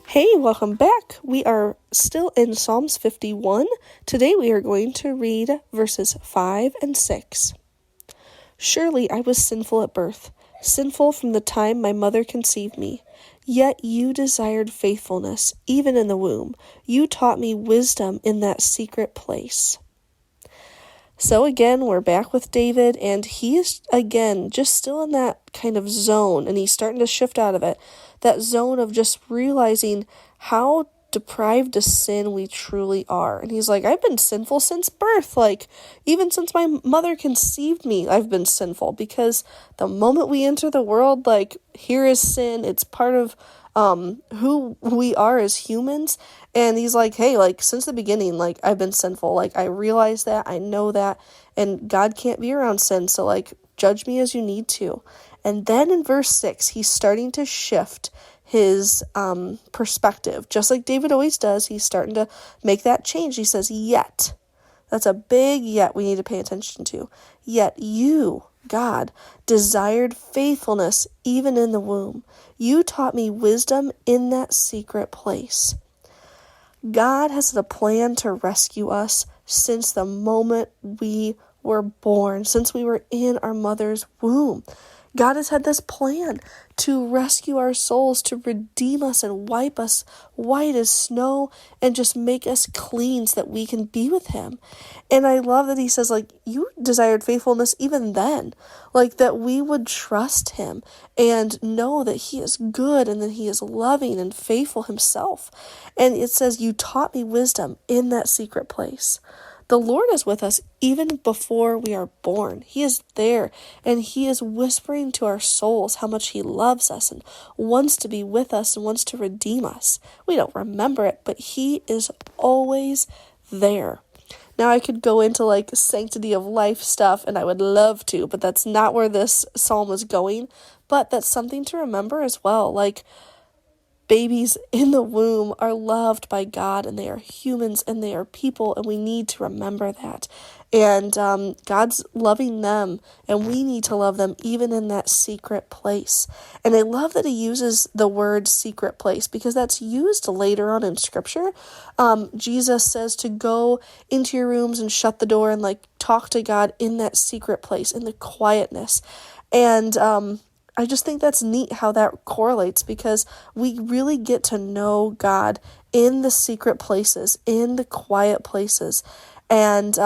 Hey, welcome back. We are still in Psalms 51. Today we are going to read verses 5 and 6. Surely I was sinful at birth, sinful from the time my mother conceived me. Yet you desired faithfulness, even in the womb. You taught me wisdom in that secret place. So again, we're back with David, and he is, again, just still in that kind of zone, and he's starting to shift out of it. That zone of just realizing how deprived of sin we truly are. And he's like, I've been sinful since birth. Like, even since my mother conceived me, I've been sinful. Because the moment we enter the world, like, here is sin. It's part of who we are as humans. And he's like, hey, like, since the beginning, like, I've been sinful. Like, I realize that, I know that, and God can't be around sin. So, like, judge me as you need to. And then in verse 6, he's starting to shift his perspective. Just like David always does, he's starting to make that change. He says, yet. That's a big yet we need to pay attention to. Yet you, God, desired faithfulness even in the womb. You taught me wisdom in that secret place. God has a plan to rescue us since the moment we were born, since we were in our mother's womb. God has had this plan to rescue our souls, to redeem us and wipe us white as snow and just make us clean so that we can be with him. And I love that he says, like, you desired faithfulness even then, like that we would trust him and know that he is good and that he is loving and faithful himself. And it says, you taught me wisdom in that secret place. The Lord is with us even before we are born. He is there, and he is whispering to our souls how much he loves us and wants to be with us and wants to redeem us. We don't remember it, but he is always there. Now, I could go into like sanctity of life stuff, and I would love to, but that's not where this psalm is going. But that's something to remember as well. Like, babies in the womb are loved by God, and they are humans and they are people, and we need to remember that. And God's loving them, and we need to love them even in that secret place. And I love that he uses the word secret place because that's used later on in scripture. Jesus says to go into your rooms and shut the door and like talk to God in that secret place, in the quietness. And I just think that's neat how that correlates because we really get to know God in the secret places, in the quiet places. And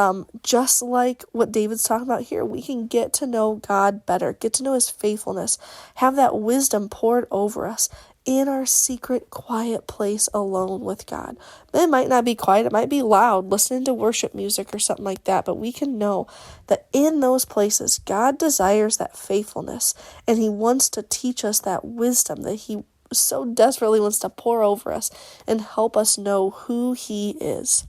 just like what David's talking about here, we can get to know God better, get to know his faithfulness, have that wisdom poured over us in our secret, quiet place alone with God. It might not be quiet, it might be loud, listening to worship music or something like that, but we can know that in those places, God desires that faithfulness, and he wants to teach us that wisdom that he so desperately wants to pour over us and help us know who he is.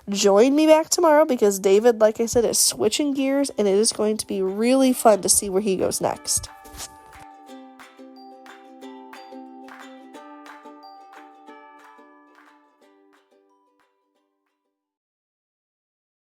Join me back tomorrow because David, like I said, is switching gears, and it is going to be really fun to see where he goes next.